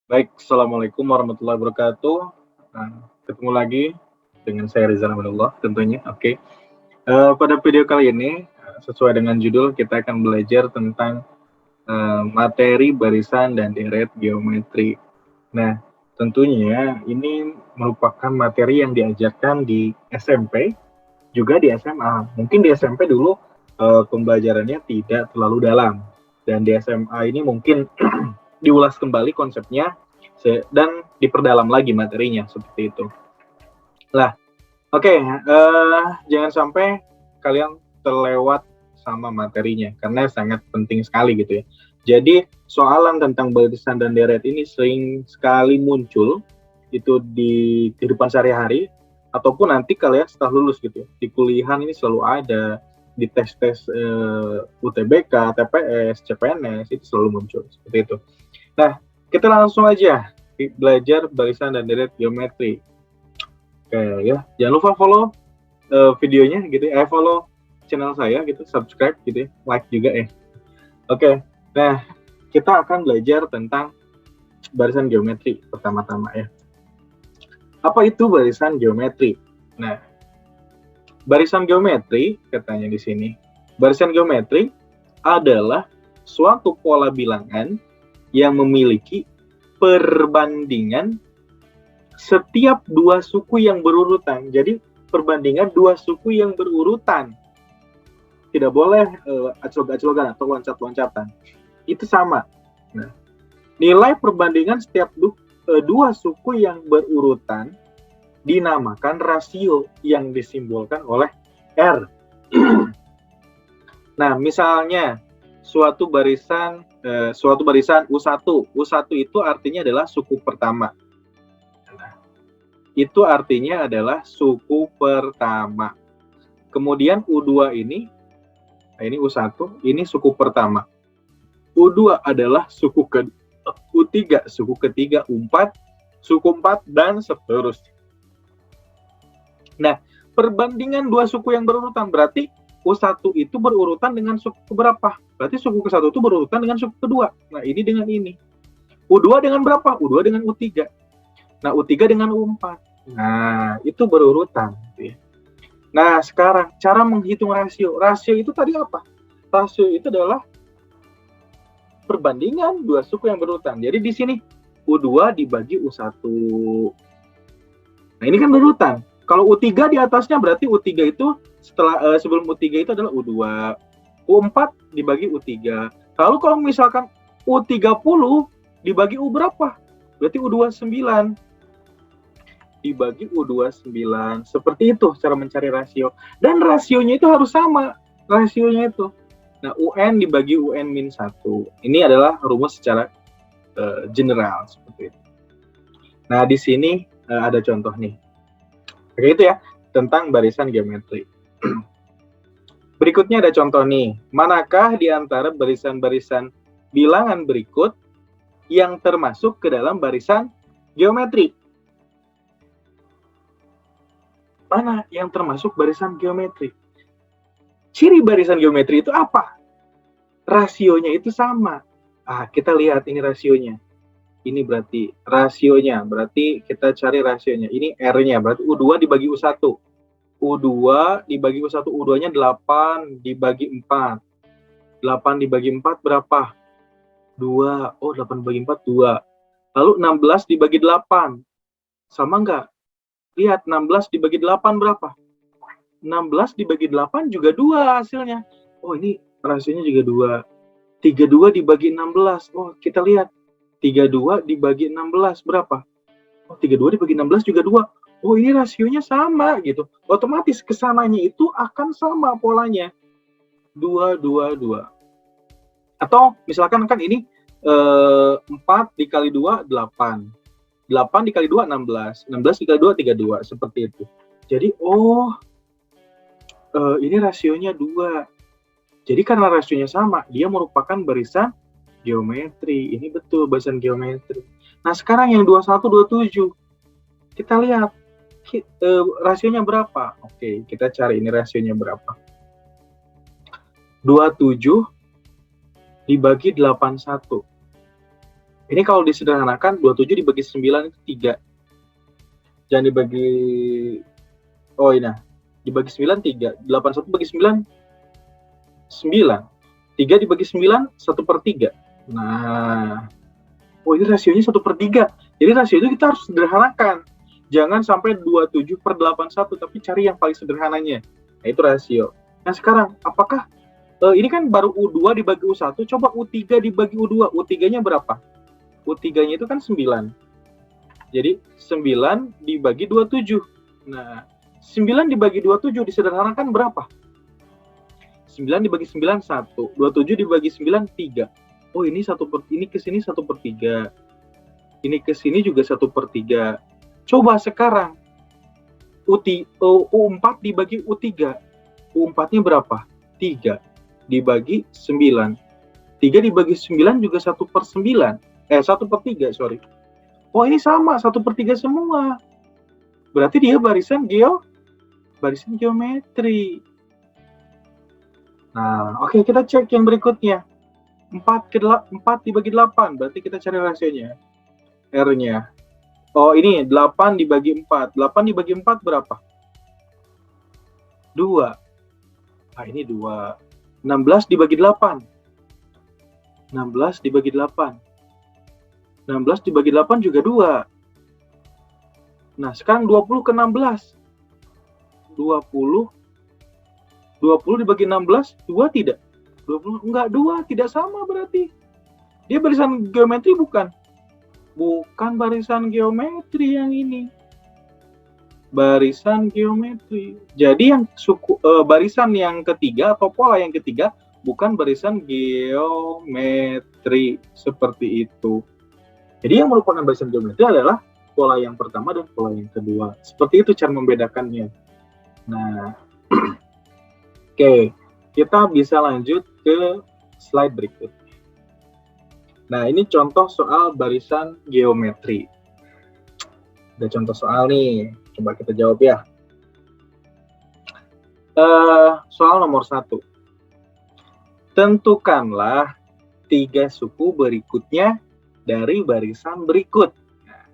Baik, Assalamualaikum warahmatullahi wabarakatuh. Ketemu lagi dengan saya Rizal Amanullah tentunya. Oke. Pada video kali ini, sesuai dengan judul, kita akan belajar tentang materi barisan dan deret geometri. Nah, tentunya ini merupakan materi yang diajarkan di SMP, juga di SMA. Mungkin di SMP dulu pembelajarannya tidak terlalu dalam, dan di SMA ini mungkin diulas kembali konsepnya dan diperdalam lagi materinya seperti itu. Lah, oke, jangan sampai kalian terlewat sama materinya karena sangat penting sekali gitu ya. Jadi soalan tentang barisan dan deret ini sering sekali muncul itu di kehidupan sehari-hari ataupun nanti kalian setelah lulus gitu ya. Di kuliahan ini selalu ada, di tes-tes UTBK, TPS, CPNS itu selalu muncul seperti itu. Nah, kita langsung aja belajar barisan dan deret geometri. Oke ya, jangan lupa follow videonya gitu ya, follow channel saya gitu, subscribe gitu ya, like juga ya. Oke, nah kita akan belajar tentang barisan geometri pertama-tama ya. Apa itu barisan geometri? Nah, barisan geometri katanya di sini. Barisan geometri adalah suatu pola bilangan yang memiliki perbandingan setiap dua suku yang berurutan. Jadi perbandingan dua suku yang berurutan. Tidak boleh aclok-aclokan atau loncat-loncatan. Itu sama. Nah, nilai perbandingan setiap dua suku yang berurutan dinamakan rasio yang disimbolkan oleh R. Nah, misalnya suatu barisan U1. U1 itu artinya adalah suku pertama. Nah, itu artinya adalah suku pertama. Kemudian U2 ini, nah ini U1, ini suku pertama. U2 adalah suku U3, suku ketiga, U4, suku 4, dan seterusnya. Nah, perbandingan dua suku yang berurutan berarti U1 itu berurutan dengan suku berapa? Berarti suku ke-1 itu berurutan dengan suku kedua. Nah, ini dengan ini. U2 dengan berapa? U2 dengan U3. Nah, U3 dengan U4. Nah, itu berurutan. Nah, sekarang cara menghitung rasio. Rasio itu tadi apa? Rasio itu adalah perbandingan dua suku yang berurutan. Jadi di sini U2 dibagi U1. Nah, ini kan berurutan. Kalau U3 di atasnya berarti U3 itu sebelum U3 itu adalah U2. U4 dibagi U3. Lalu kalau misalkan U30 dibagi U berapa? Berarti U29 dibagi U29. Seperti itu cara mencari rasio. Dan rasionya itu harus sama. Rasionya itu. Nah, UN dibagi UN-1. Ini adalah rumus secara general. Seperti itu. Nah, di sini ada contoh nih. Oke, itu ya, tentang barisan geometri. Berikutnya ada contoh nih. Manakah di antara barisan-barisan bilangan berikut yang termasuk ke dalam barisan geometri? Mana yang termasuk barisan geometri? Ciri barisan geometri itu apa? Rasionya itu sama. Kita lihat ini rasionya. Ini berarti rasionya. Berarti kita cari rasionya. Ini R-nya. Berarti U2 dibagi U1. U2 dibagi U1. U2-nya 8 dibagi 4. 8 dibagi 4 berapa? 2. Oh, 8 dibagi 4, 2. Lalu 16 dibagi 8. Sama nggak? Lihat, 16 dibagi 8 berapa? 16 dibagi 8 juga 2 hasilnya. Oh, ini rasionya juga 2. 32 dibagi 16. Oh, kita lihat. 32 dibagi 16 berapa? Oh, 32 dibagi 16 juga 2. Oh, ini rasionya sama gitu. Otomatis kesamanya itu akan sama polanya. 2, 2, 2. Atau misalkan kan ini 4 dikali 2, 8. 8 dikali 2, 16. 16 dikali 2, 32. Seperti itu. Jadi, ini rasionya 2. Jadi karena rasionya sama, dia merupakan barisan geometri. Ini betul barisan geometri. Nah, sekarang yang 21, 27. Kita lihat rasionya berapa. Oke, kita cari ini rasionya berapa. 27 dibagi 81. Ini kalau disederhanakan 27 dibagi 9 itu 3. Jangan dibagi, oh ini, dibagi 9 3. 81 bagi 9 9. 3 dibagi 9 1/3. Nah, oh ini rasionya 1/3. Jadi rasio itu kita harus sederhanakan. Jangan sampai 27/81, tapi cari yang paling sederhananya. Nah, itu rasio. Nah, sekarang apakah ini kan baru U2 dibagi U1, coba U3 dibagi U2. U3-nya berapa? U3-nya itu kan 9. Jadi 9 dibagi 27. Nah, 9 dibagi 27 disederhanakan berapa? 9 dibagi 9 1. 27 dibagi 9 3. Oh, ini ini ke sini 1/3. Ini ke sini juga 1/3. Coba sekarang U4 dibagi U3. U4-nya berapa? 3 dibagi 9. 3 dibagi 9 juga 1/9. 1/3, sorry. Oh, ini sama, 1/3 semua. Berarti dia barisan geometri. Nah, oke, kita cek yang berikutnya. 4 dibagi 8, berarti kita cari rasionya. R-nya. Oh, ini 8 dibagi 4. 8 dibagi 4 berapa? 2. Ah, ini 2. 16 dibagi 8. 16 dibagi 8. 16 dibagi 8 juga 2. Nah, sekarang 20 ke 16. 20 dibagi 16, 2 tidak? 20 enggak, 2, tidak sama berarti. Dia barisan geometri bukan? Bukan barisan geometri yang ini. Barisan geometri. Jadi yang barisan yang ketiga atau pola yang ketiga bukan barisan geometri, seperti itu. Jadi yang merupakan barisan geometri adalah pola yang pertama dan pola yang kedua. Seperti itu cara membedakannya. Nah, oke, kita bisa lanjut ke slide berikut. Nah, ini contoh soal barisan geometri. Ada contoh soal nih, coba kita jawab ya. Soal nomor 1. Tentukanlah 3 suku berikutnya dari barisan berikut. Nah,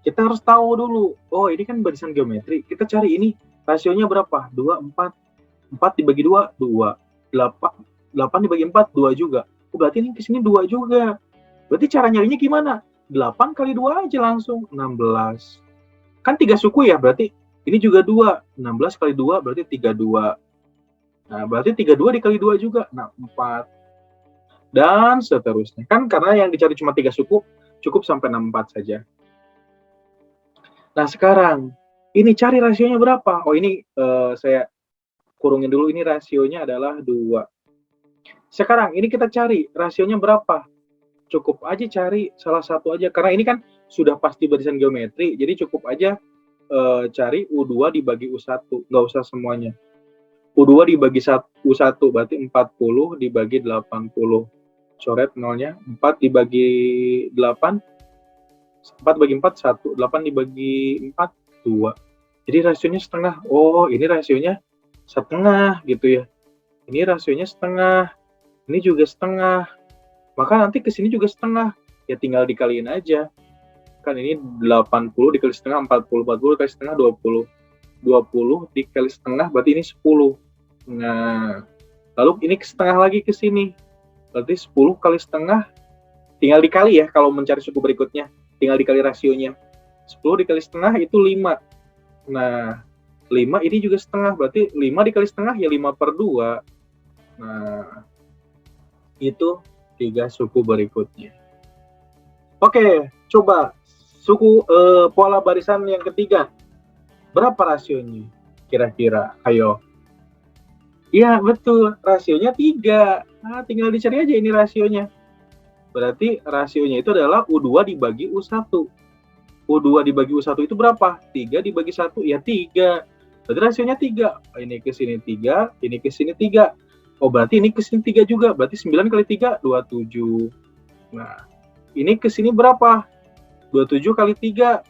kita harus tahu dulu, oh ini kan barisan geometri, kita cari ini rasionya berapa? 2, 4. 4 dibagi 2, 2. 8 dibagi 4, 2 juga. Oh, berarti ini kesini 2 juga. Berarti cara nyarinya gimana? 8 kali 2 aja langsung, 16. Kan 3 suku ya, berarti ini juga 2. 16 kali 2 berarti 32. Nah, berarti 32 dikali 2 juga. Nah, 4. Dan seterusnya. Kan karena yang dicari cuma 3 suku, cukup sampai 64 saja. Nah, sekarang, ini cari rasionya berapa? Oh, ini saya kurungin dulu, ini rasionya adalah 2. Sekarang, ini kita cari rasionya berapa? Cukup aja cari salah satu aja, karena ini kan sudah pasti barisan geometri, jadi cukup aja cari U2 dibagi U1, nggak usah semuanya. U2 dibagi U1 berarti 40 dibagi 80. Coret nolnya. 4 dibagi 8, 4 bagi 4 1, 8 dibagi 4 2. Jadi rasionya setengah. Oh, ini rasionya setengah gitu ya. Ini rasionya setengah. Ini juga setengah. Maka nanti ke sini juga setengah. Ya tinggal dikaliin aja. Kan ini 80 dikali setengah 40, 40 dikali setengah 20. 20 dikali setengah berarti ini 10. Nah, lalu ini setengah lagi ke sini. Berarti 10 kali setengah tinggal dikali ya kalau mencari suku berikutnya. Tinggal dikali rasionya. 10 dikali setengah itu 5. Nah, 5 ini juga setengah. Berarti 5 dikali setengah ya 5/2. Nah, itu 3 suku berikutnya. Oke, coba suku pola barisan yang ketiga. Berapa rasionya? Kira-kira, ayo. Iya, betul. Rasionya 3. Nah, tinggal dicari aja ini rasionya. Berarti rasionya itu adalah U2 dibagi U1. U2 dibagi U1 itu berapa? 3 dibagi 1, ya 3. Berarti rasionya 3. Ini ke sini 3, ini ke sini 3. Oh, berarti ini ke sini 3 juga. Berarti 9 kali 3, 27. Nah, ini ke sini berapa? 27 kali 3,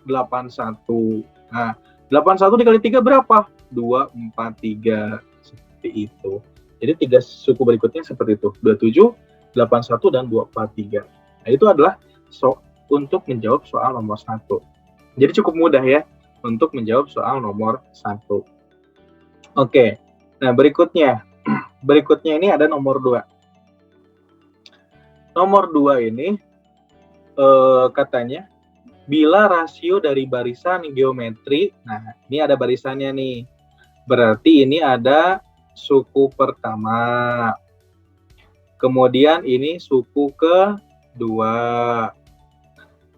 81. Nah, 81 dikali 3 berapa? 243. Seperti itu. Jadi 3 suku berikutnya seperti itu. 27, 81, dan 243. Nah, itu adalah untuk menjawab soal nomor 1. Jadi cukup mudah ya untuk menjawab soal nomor 1. Oke, nah berikutnya ini ada nomor 2. Nomor 2 ini katanya bila rasio dari barisan geometri, nah ini ada barisannya nih, berarti ini ada suku pertama, kemudian ini suku kedua,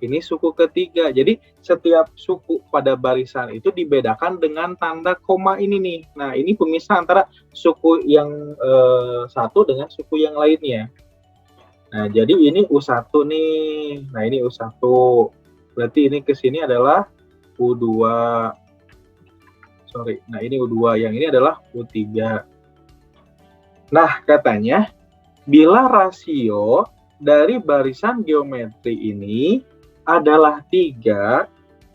ini suku ketiga. Jadi setiap suku pada barisan itu dibedakan dengan tanda koma ini nih. Nah ini pemisah antara suku yang satu dengan suku yang lainnya. Nah jadi ini U1 nih, nah ini U1, berarti ini ke sini adalah U2. Sorry, nah ini U2, yang ini adalah U3. Nah, katanya bila rasio dari barisan geometri ini adalah 3,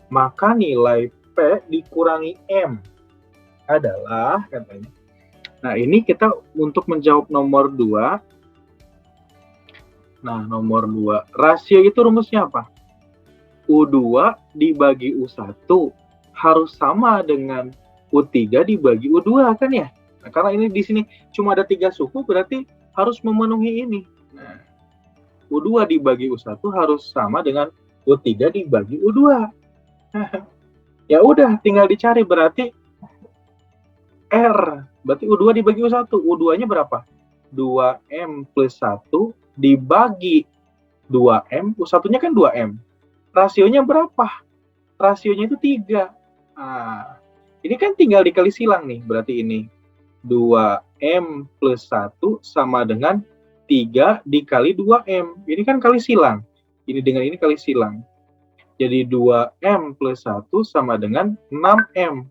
maka nilai P dikurangi M adalah, katanya. Nah, ini kita untuk menjawab nomor 2. Nah, nomor 2. Rasio itu rumusnya apa? U2 dibagi U1 harus sama dengan U3 dibagi U2 kan ya? Nah, karena ini di sini cuma ada 3 suku, berarti harus memenuhi ini. Nah, U2 dibagi U1 harus sama dengan U3 dibagi U2. Ya udah, tinggal dicari, berarti R. Berarti U2 dibagi U1. U2-nya berapa? 2M plus 1 dibagi 2M. U1-nya kan 2M. Rasionya berapa? Rasionya itu 3. Nah, ini kan tinggal dikali silang nih, berarti ini 2M plus 1 sama dengan 3 dikali 2M. Ini kan kali silang. Ini dengan ini kali silang. Jadi 2M plus 1 sama dengan 6M.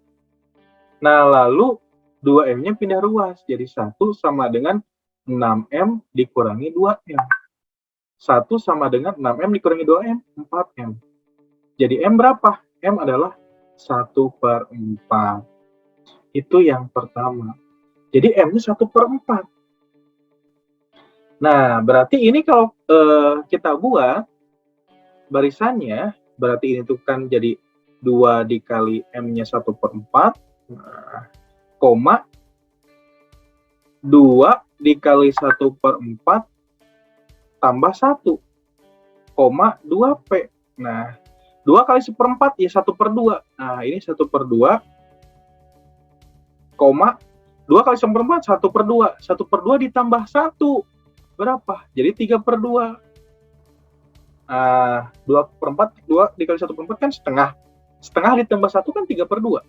Nah, lalu 2M-nya pindah ruas. Jadi 1 sama dengan 6M dikurangi 2M. 1 sama dengan 6M dikurangi 2M, 4M. Jadi M berapa? M adalah 1/4. Itu yang pertama. Jadi M-nya 1/4. Nah, berarti ini kalau kita buat barisannya, berarti ini tuh kan jadi 2 dikali M-nya 1/4, koma 2 dikali 1/4 tambah 1, koma 2P. Nah, 2 kali 1/4 ya 1/2. Nah, ini 1/2, koma 2 kali 1/4, 1/2. 1/2 ditambah 1, berapa? Jadi 3/2. 2/4, 2 dikali 1/4 kan setengah. Setengah ditambah 1 kan 3/2.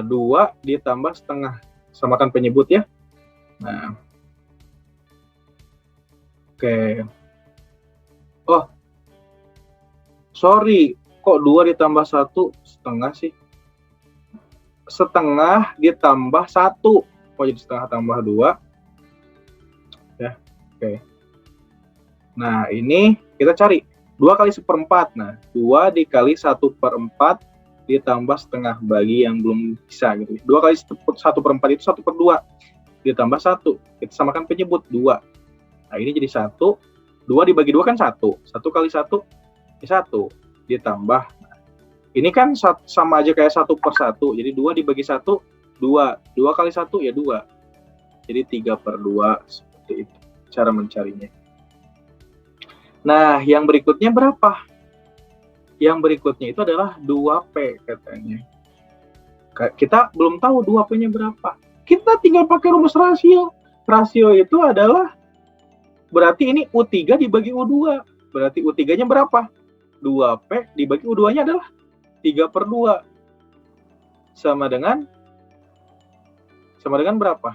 2 ditambah setengah. Samakan penyebut ya. Nah, oke. Oh, sorry. Kok 2 ditambah 1 setengah sih? Setengah ditambah 1. Oh, jadi setengah tambah 2. Ya, oke. Nah, ini kita cari 2 kali 1/4. Nah, 2 dikali 1/4 ditambah setengah bagi yang belum bisa gitu. 2 kali 1/4 itu 1/2 ditambah 1. Kita samakan penyebut 2. Nah, ini jadi 1. 2 dibagi 2 kan 1. 1 kali 1 ya 1 ditambah. Nah, ini kan sama aja kayak 1/1. Jadi 2 dibagi 1 2. 2 kali 1 ya 2. Jadi 3/2 seperti itu cara mencarinya. Nah, yang berikutnya berapa? Yang berikutnya itu adalah 2P katanya. Kita belum tahu 2P-nya berapa. Kita tinggal pakai rumus rasio. Rasio itu adalah berarti ini U3 dibagi U2. Berarti U3-nya berapa? 2P dibagi U2-nya adalah 3/2. Sama dengan berapa?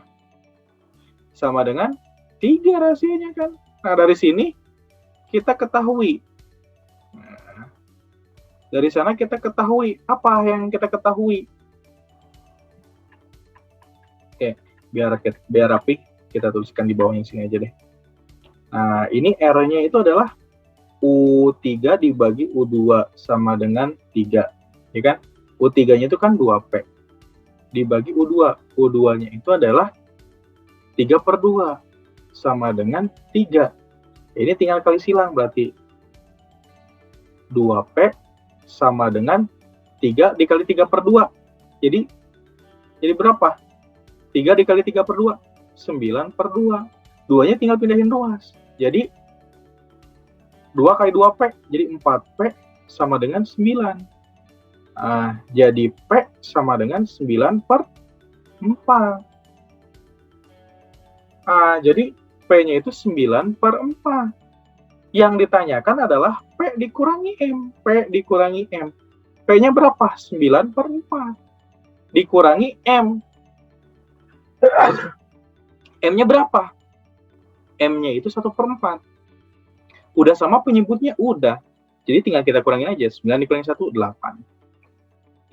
Sama dengan 3 rasionya kan. Nah, dari sini kita ketahui. Nah, dari sana kita ketahui. Apa yang kita ketahui? Oke, biar rapi, kita tuliskan di bawahnya sini aja deh. Nah, ini R-nya itu adalah U3 dibagi U2 sama dengan 3. Ya kan? U3-nya itu kan 2P. Dibagi U2. U2-nya itu adalah 3/2 sama dengan 3. Ini tinggal kali silang, berarti 2P sama dengan 3 dikali 3 per 2. Jadi berapa? 3 dikali 3 per 2, 9 per 2. 2-nya tinggal pindahin ruas. Jadi 2 kali 2P, jadi 4P sama dengan 9. Jadi P sama dengan 9 per 4. Jadi P-nya itu 9 per 4. Yang ditanyakan adalah P dikurangi M. P dikurangi M. P-nya berapa? 9 per 4. Dikurangi M. M-nya berapa? M-nya itu 1 per 4. Udah sama penyebutnya? Udah. Jadi tinggal kita kurangin aja. 9 dikurangi 1, 8.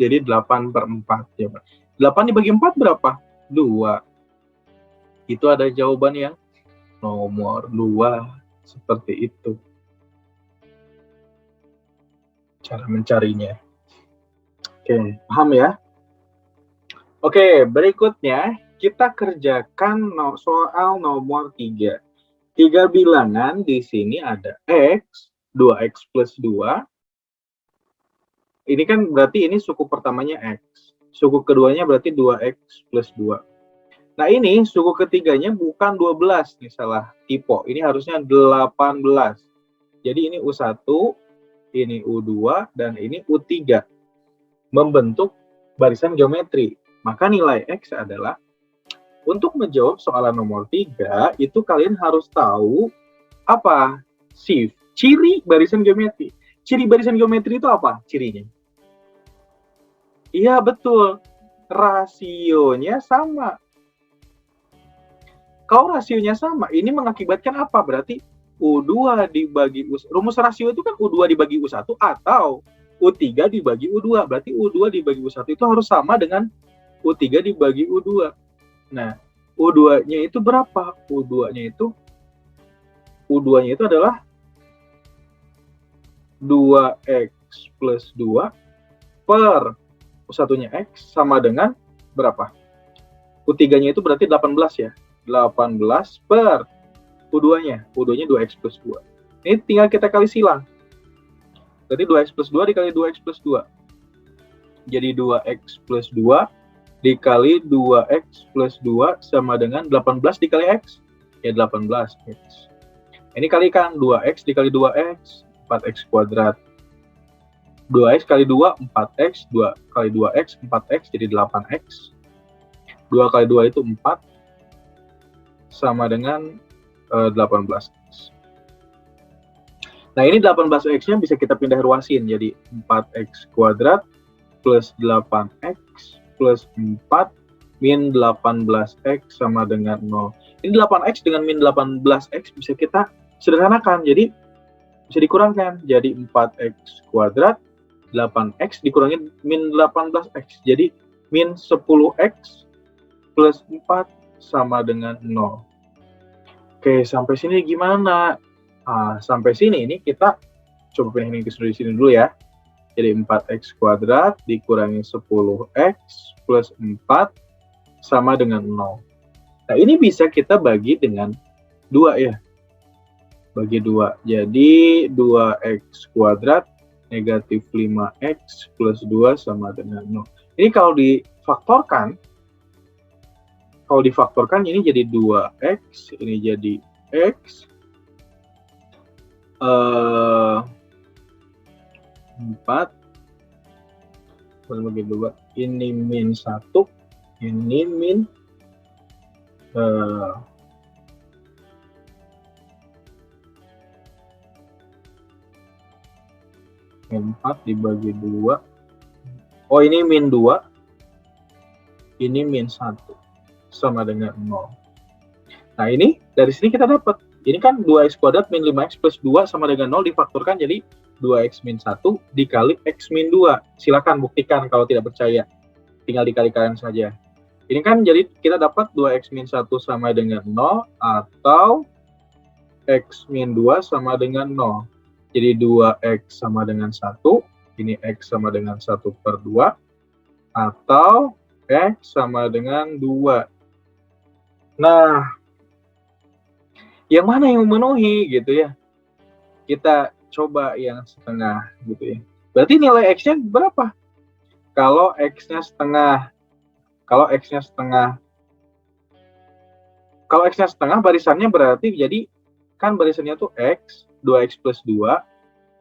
Jadi 8 per 4. 8 dibagi 4 berapa? 2. Itu ada jawaban yang nomor 2. Seperti itu cara mencarinya. Oke, paham ya? Oke, berikutnya kita kerjakan soal nomor 3. 3 bilangan di sini ada X, 2X plus 2. Ini kan berarti ini suku pertamanya X. Suku keduanya berarti 2X plus 2. Nah ini suku ketiganya bukan 12 nih, salah tipe. Ini harusnya 18. Jadi ini U1, ini U2, dan ini U3. Membentuk barisan geometri. Maka nilai X adalah, untuk menjawab soalan nomor 3, itu kalian harus tahu apa? Ciri barisan geometri. Ciri barisan geometri itu apa cirinya? Iya betul, rasionya sama. Kalau rasionya sama, ini mengakibatkan apa? Berarti U2 dibagi U1. Rumus rasio itu kan U2 dibagi U1 atau U3 dibagi U2. Berarti U2 dibagi U1 itu harus sama dengan U3 dibagi U2. Nah, U2-nya itu berapa? U2-nya itu adalah 2X plus 2 per U1-nya X sama dengan berapa? U3-nya itu berarti 18 ya. 18 per U2-nya. U2-nya 2X plus 2. Ini tinggal kita kali silang. Jadi 2X plus 2 dikali 2X plus 2. Jadi 2X plus 2 dikali 2X plus 2 sama dengan 18 dikali X. Ya 18X. Ini kalikan 2X dikali 2X, 4X kuadrat. 2X kali 2, 4X. 2 kali 2X, 4X jadi 8X. 2 kali 2 itu 4. Sama dengan 18X. Nah ini 18X-nya bisa kita pindah ruasin. Jadi 4X kuadrat plus 8X plus 4 min 18X sama dengan 0. Ini 8X dengan min 18X bisa kita sederhanakan. Jadi bisa dikurangkan. Jadi 4X kuadrat 8X dikurangi min 18X. Jadi min 10X plus 4 sama dengan 0. Oke, sampai sini gimana? Sampai sini ini kita coba pindahin ke sini dulu ya. Jadi 4X kuadrat dikurangi 10X plus 4 sama dengan 0. Nah, ini bisa kita bagi dengan 2 ya. Bagi 2. Jadi 2X kuadrat negatif 5X plus 2 sama dengan 0. Ini kalau difaktorkan ini jadi 2X, ini jadi X. 4 bagi 2. Ini min 1, ini min 4 dibagi 2. Oh, ini min 2. Ini min 1. Sama dengan 0. Nah, ini dari sini kita dapat. Ini kan 2X kuadrat min 5X plus 2 sama dengan 0 difaktorkan jadi 2X min 1 dikali X min 2. Silakan buktikan kalau tidak percaya. Tinggal dikalikan saja. Ini kan jadi kita dapat 2X min 1 sama dengan 0 atau X min 2 sama dengan 0. Jadi 2X sama dengan 1. Ini X sama dengan 1 per 2. Atau X sama dengan 2. Nah, Yang mana yang memenuhi gitu ya? Kita coba yang setengah gitu ya. Berarti nilai X-nya berapa? Kalau X-nya setengah, kalau X-nya setengah, kalau X-nya setengah barisannya berarti jadi kan barisannya tuh X, 2X plus 2,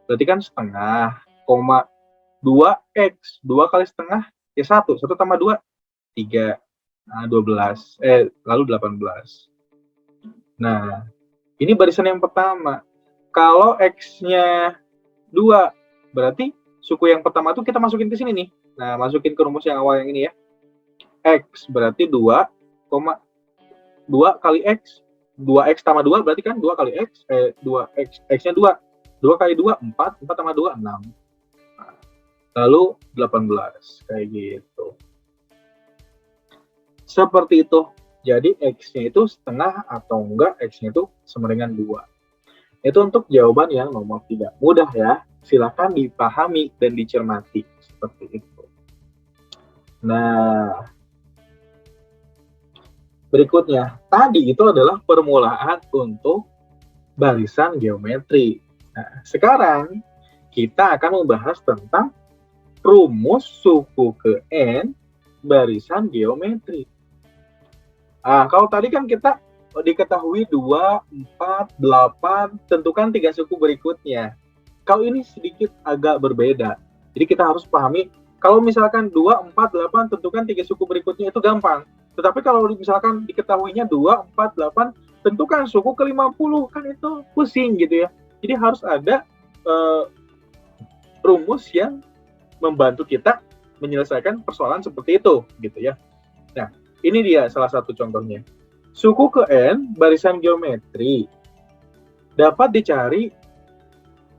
berarti kan setengah, koma 2X, 2 kali setengah, ya 1, 1 tambah 2, 3, nah 12, lalu 18. Nah, ini barisan yang pertama. Kalau X-nya 2, berarti suku yang pertama tuh kita masukin ke sini nih. Nah, masukin ke rumus yang awal yang ini ya. X berarti 2, 2 kali X. 2X tambah 2 berarti kan 2 kali X, 2X, X-nya 2. 2 kali 2, 4, 4 tambah 2, 6. Lalu 18, kayak gitu. Seperti itu. Jadi X-nya itu setengah atau enggak, X-nya itu sama dengan 2. Itu untuk jawaban yang nomor 3. Mudah ya, silakan dipahami dan dicermati. Seperti itu. Nah, berikutnya, tadi itu adalah permulaan untuk barisan geometri. Nah, sekarang kita akan membahas tentang rumus suku ke N barisan geometri. Nah, kalau tadi kan kita diketahui 2, 4, 8, tentukan 3 suku berikutnya. Kalau ini sedikit agak berbeda. Jadi kita harus pahami, kalau misalkan 2, 4, 8, tentukan 3 suku berikutnya itu gampang. Tetapi kalau misalkan diketahuinya 2, 4, 8, tentukan suku ke-50, kan itu pusing gitu ya. Jadi harus ada rumus yang membantu kita menyelesaikan persoalan seperti itu gitu ya. Nah, ini dia salah satu contohnya. Suku ke N barisan geometri dapat dicari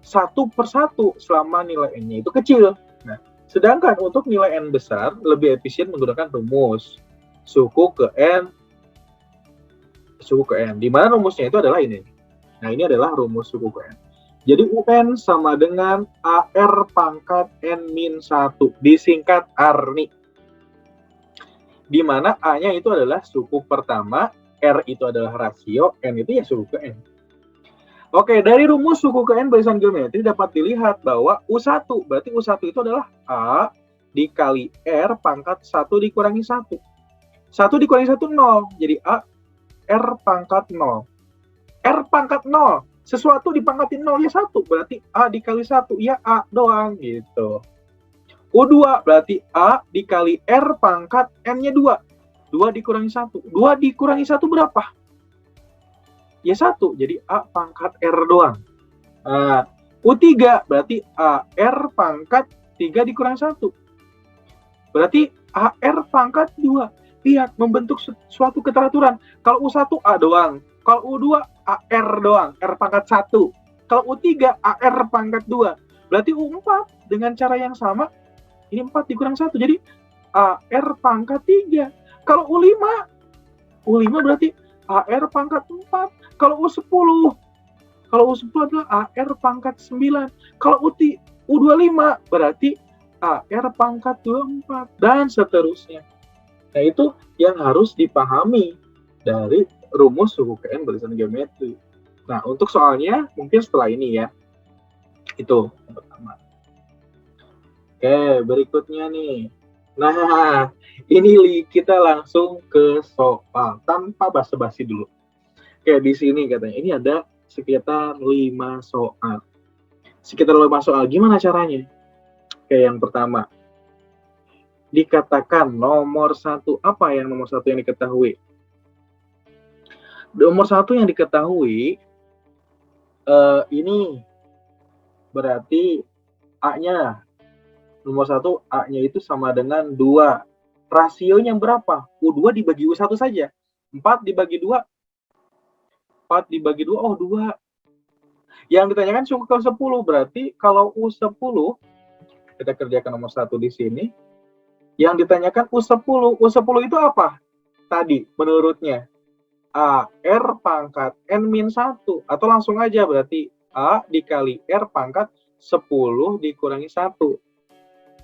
satu per satu selama nilai N-nya itu kecil. Nah, sedangkan untuk nilai N besar lebih efisien menggunakan rumus suku ke N, di mana rumusnya itu adalah ini. Nah, ini adalah rumus suku ke N. Jadi UN sama dengan AR pangkat N-1, disingkat ARNI. Di mana A-nya itu adalah suku pertama, R itu adalah rasio, N itu ya suku ke N. Oke, dari rumus suku ke N barisan geometri dapat dilihat bahwa U1, berarti U1 itu adalah A dikali R pangkat 1 dikurangi 1. 1 dikurangi 1, 0. Jadi A, R pangkat 0. R pangkat 0. Sesuatu dipangkatin 0 ya 1. Berarti A dikali 1, ya A doang gitu. U2 berarti A dikali R pangkat N-nya 2. 2 dikurangi 1. 2 dikurangi 1 berapa? Ya 1. Jadi A pangkat R doang. Nah, U3 berarti AR pangkat 3 dikurangi 1. Berarti AR pangkat 2. Lihat, membentuk suatu keteraturan. Kalau U1 A doang. Kalau U2 AR doang, R pangkat 1. Kalau U3 AR pangkat 2. Berarti U4 dengan cara yang sama, ini 4 dikurang 1. Jadi AR pangkat 3. Kalau U5 berarti AR pangkat 4. Kalau U10 adalah AR pangkat 9. Kalau U25 berarti AR pangkat 24 dan seterusnya. Nah, itu yang harus dipahami dari rumus suku ke N barisan geometri. Nah, untuk soalnya mungkin setelah ini ya. Itu yang pertama. Oke, berikutnya nih. Nah, ini kita langsung ke soal tanpa basa-basi dulu. Oke, di sini katanya ini ada sekitar 5 soal. Sekitar 5 soal, gimana caranya? Oke, yang pertama. Dikatakan nomor 1, apa yang nomor 1 yang diketahui? Nomor 1 yang diketahui ini berarti A-nya. Nomor 1 A-nya itu sama dengan 2. Rasionya berapa? U2 dibagi U1 saja. 4 dibagi 2. 4 dibagi 2, oh 2. Yang ditanyakan suku ke 10, berarti kalau U10, kita kerjakan nomor 1 di sini. Yang ditanyakan U10 itu apa? Tadi, menurutnya. AR pangkat N-1. Atau langsung aja berarti A dikali R pangkat 10 dikurangi 1.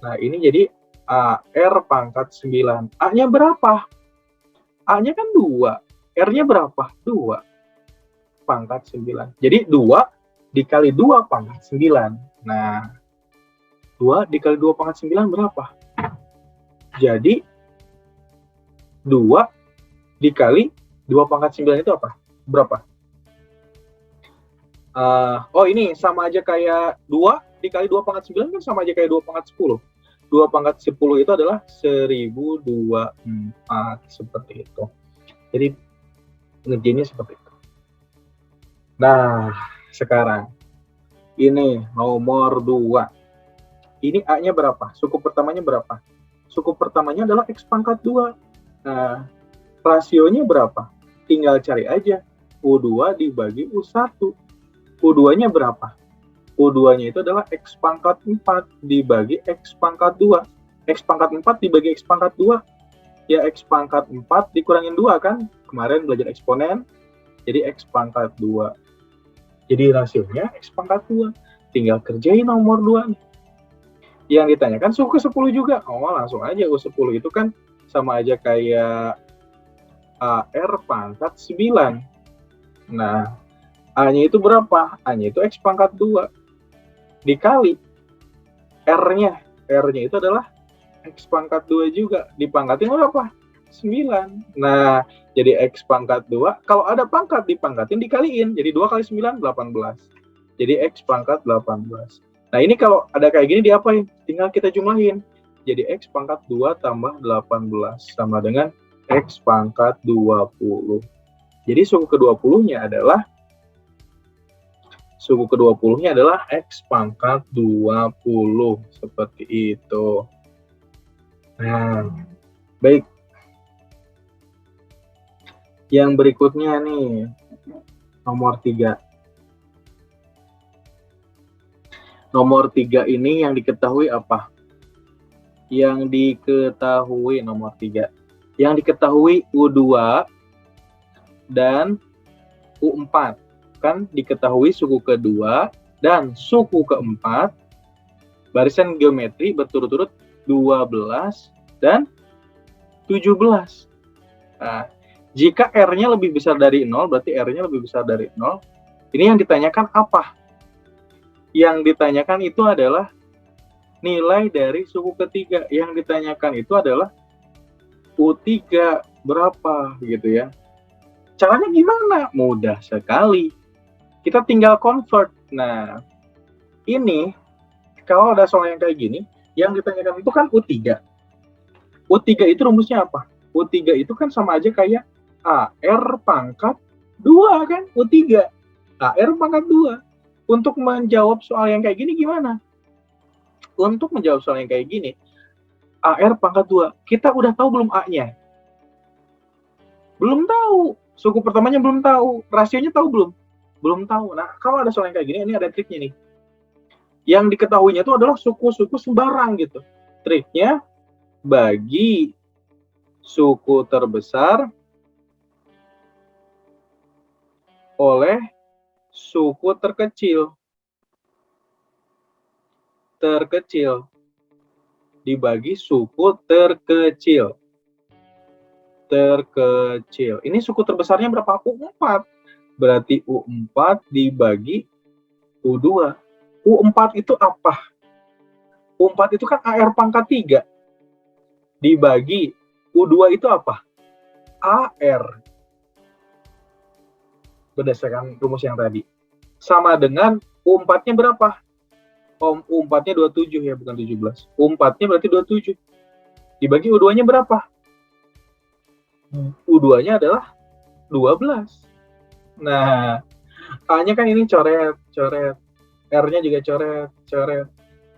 Nah, ini jadi AR pangkat 9. A-nya berapa? A-nya kan 2. R-nya berapa? 2. pangkat 9. Jadi 2 dikali 2 pangkat 9. Nah, 2 dikali 2 pangkat 9 berapa? Jadi 2 dikali 2 pangkat 9 itu apa? Berapa? Oh ini sama aja kayak 2 dikali 2 pangkat 9 kan sama aja kayak 2 pangkat 10. 2 pangkat 10 itu adalah 1024, seperti itu. Jadi ngerjainnya seperti itu. Nah, sekarang ini nomor 2. Ini A-nya berapa? Suku pertamanya berapa? Suku pertamanya adalah X pangkat 2. Nah, rasionya berapa? Tinggal cari aja. U2 dibagi U1. U2-nya berapa? U2-nya itu adalah X pangkat 4 dibagi X pangkat 2. X pangkat 4 dibagi X pangkat 2. Ya, X pangkat 4 dikurangin 2 kan? Kemarin belajar eksponen. Jadi X pangkat 2. Jadi rasionya X pangkat 2. Tinggal kerjain nomor 2 nih. Yang ditanyakan suku ke-10 juga. Oh, langsung aja U10 itu kan sama aja kayak AR pangkat 9. Nah, A-nya itu berapa? A-nya itu X pangkat 2. Dikali R-nya. R-nya itu adalah X pangkat 2 juga. Dipangkatin berapa? 9. Nah, jadi X pangkat 2. Kalau ada pangkat, dipangkatin, dikaliin. Jadi 2 kali 9, 18. Jadi X pangkat 18. Nah, ini kalau ada kayak gini diapain? Tinggal kita jumlahin. Jadi X pangkat 2 tambah 18. Sama dengan X pangkat 20. Jadi suku ke-20-nya adalah X pangkat 20. Seperti itu. Nah, baik. Yang berikutnya nih, nomor 3. Nomor 3 ini yang diketahui apa? Yang diketahui nomor 3. Yang diketahui U2 dan U4. Kan diketahui suku kedua dan suku keempat. Barisan geometri berturut-turut 12 dan 17. Nah, jika R-nya lebih besar dari 0, berarti R-nya lebih besar dari 0. Ini yang ditanyakan apa? Yang ditanyakan itu adalah nilai dari suku ketiga. Yang ditanyakan itu adalah U3 berapa gitu ya. Caranya gimana? Mudah sekali. Kita tinggal convert. Nah, ini kalau ada soal yang kayak gini, yang ditanyakan itu kan U3. U3 itu rumusnya apa? U3 itu kan sama aja kayak AR pangkat 2 kan? U3. AR pangkat 2. Untuk menjawab soal yang kayak gini gimana? Untuk menjawab soal yang kayak gini, AR pangkat 2. Kita udah tahu belum A-nya? Belum tahu. Suku pertamanya belum tahu. Rasionya tahu belum? Belum tahu. Nah, kalau ada soal yang kayak gini, ini ada triknya nih. Yang diketahuinya itu adalah suku-suku sembarang gitu. Triknya, bagi suku terbesar oleh suku terkecil dibagi suku terkecil. Ini suku terbesarnya berapa? U4. Berarti U4 dibagi U2. U4 itu apa? U4 itu kan AR pangkat 3. Dibagi U2 itu apa? AR. Berdasarkan rumus yang tadi. Sama dengan U4-nya berapa? U4-nya 27 ya, bukan 17. U4-nya berarti 27. Dibagi U2-nya berapa? U2-nya adalah 12. Nah, A-nya kan ini coret. R-nya juga coret.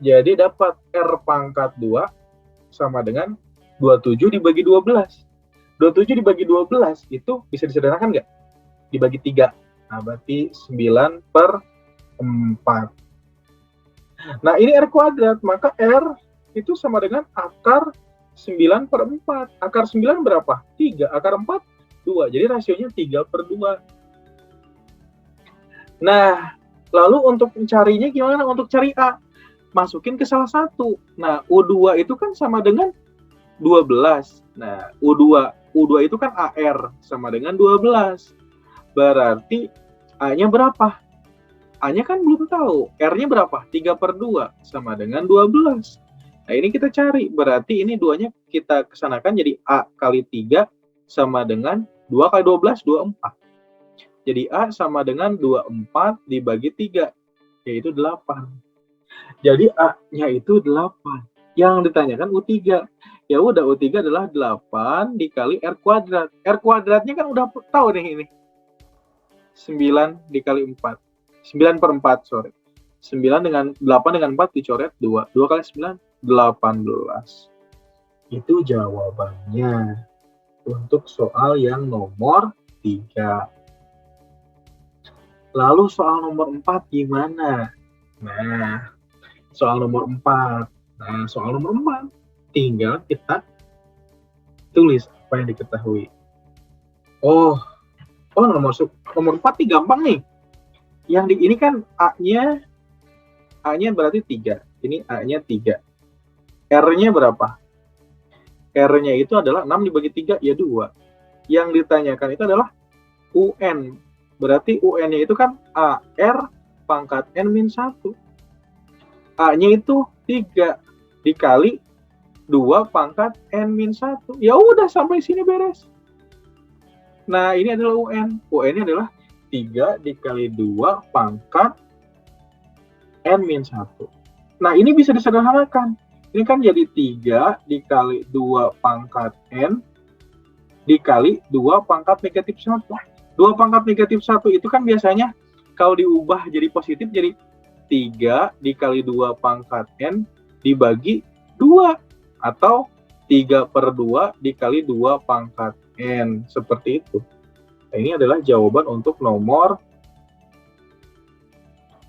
Jadi dapat R pangkat 2 sama dengan 27 dibagi 12. 27 dibagi 12 itu bisa disederhanakan nggak? Dibagi 3. Nah, berarti 9/4. Nah, ini R kuadrat, maka R itu sama dengan akar 9/4. Akar 9 berapa? 3. Akar 4? 2. Jadi rasionya 3/2. Nah, lalu untuk mencarinya gimana? Untuk cari A, masukin ke salah satu. Nah, U2 itu kan sama dengan 12. Nah, U2 itu kan AR sama dengan 12. Berarti A-nya berapa? A-nya kan belum tahu. R-nya berapa? 3/2 sama dengan 12. Nah, ini kita cari. Berarti ini 2-nya kita kesanakan jadi A kali 3 sama dengan 2 kali 12, 24. Jadi A sama dengan 24 dibagi 3, yaitu 8. Jadi A-nya itu 8. Yang ditanyakan U3. Ya udah, U3 adalah 8 dikali R kuadrat. R kuadratnya kan udah tahu nih ini. 9 dikali 4. 9/4, sorry. 9 dengan 8 dengan 4 dicoret 2. 2 kali 9, 18. Itu jawabannya untuk soal yang nomor 3. Lalu soal nomor 4 gimana? Nah, soal nomor 4. Nah, soal nomor 4 tinggal kita tulis apa yang diketahui. Oh, nomor 4 nih gampang nih. Yang ini kan A-nya berarti 3. Ini A-nya 3. R-nya berapa? R-nya itu adalah 6 dibagi 3, ya 2. Yang ditanyakan itu adalah UN. Berarti UN-nya itu kan AR pangkat N min 1. A-nya itu 3 dikali 2 pangkat N min 1. Ya udah, sampai sini beres. Nah, ini adalah UN. UN-nya adalah 3 dikali 2 pangkat N min 1. Nah, ini bisa disederhanakan. Ini kan jadi 3 dikali 2 pangkat N dikali 2 pangkat negatif 1. 2 pangkat negatif 1 itu kan biasanya kalau diubah jadi positif jadi 3 dikali 2 pangkat N dibagi 2. Atau 3/2 dikali 2 pangkat N. Seperti itu. Nah, ini adalah jawaban untuk nomor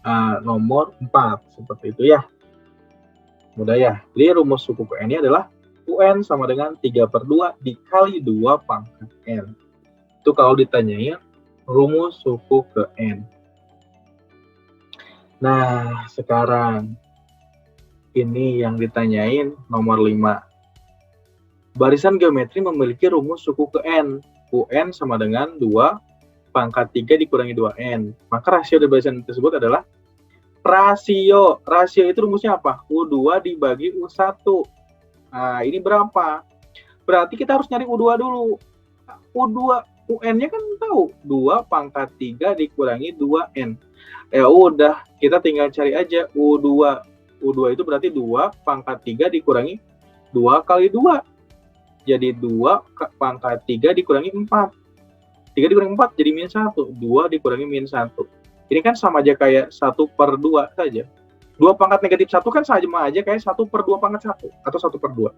4. Seperti itu ya. Mudah ya. Jadi rumus suku ke N ini adalah UN sama dengan 3/2 dikali 2 pangkat N. Itu kalau ditanyain rumus suku ke N. Nah, sekarang ini yang ditanyain nomor 5. Barisan geometri memiliki rumus suku ke N. UN sama dengan 2 pangkat 3 dikurangi 2N. Maka rasio dari barisan tersebut adalah rasio. Rasio itu rumusnya apa? U2 dibagi U1. Nah, ini berapa? Berarti kita harus nyari U2 dulu. UN-nya kan tahu, 2 pangkat 3 dikurangi 2N. Ya udah, kita tinggal cari aja U2. U2 itu berarti 2 pangkat 3 dikurangi 2 kali 2. Jadi 2 pangkat 3 dikurangi 4. 3 dikurangi 4 jadi min 1. 2 dikurangi min 1. Ini kan sama aja kayak 1/2 saja. 2 pangkat negatif 1 kan sama aja kayak 1/2 pangkat 1 atau 1/2.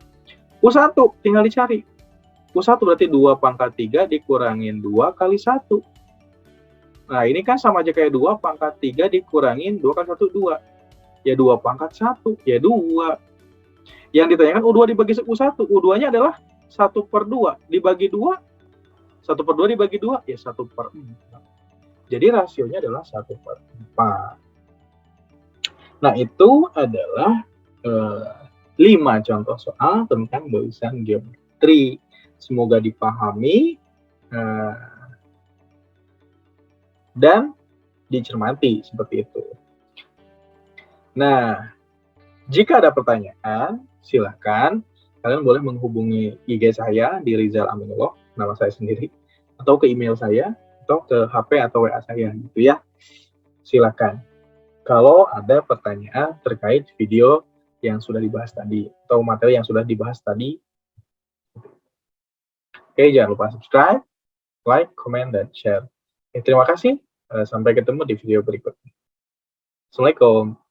U1 tinggal dicari. U1 berarti 2 pangkat 3 dikurangin 2 kali 1. Nah, ini kan sama aja kayak 2 pangkat 3 dikurangin 2 kali 1, 2. Ya 2 pangkat 1, ya 2. Yang ditanyakan U2 dibagi U1. U2-nya adalah 1/2 dibagi 2. 1/2 dibagi 2, ya 1/4. Jadi rasionya adalah 1/4. Nah, itu adalah 5 contoh soal tentang barisan geometri. Semoga dipahami dan dicermati seperti itu. Nah, jika ada pertanyaan, silakan kalian boleh menghubungi IG saya di Rizal Aminullah, nama saya sendiri, atau ke email saya, atau ke HP atau WA saya gitu ya. Silakan. Kalau ada pertanyaan terkait video yang sudah dibahas tadi, atau materi yang sudah dibahas tadi. Oke, jangan lupa subscribe, like, comment, dan share. Terima kasih. Sampai ketemu di video berikutnya. Assalamualaikum.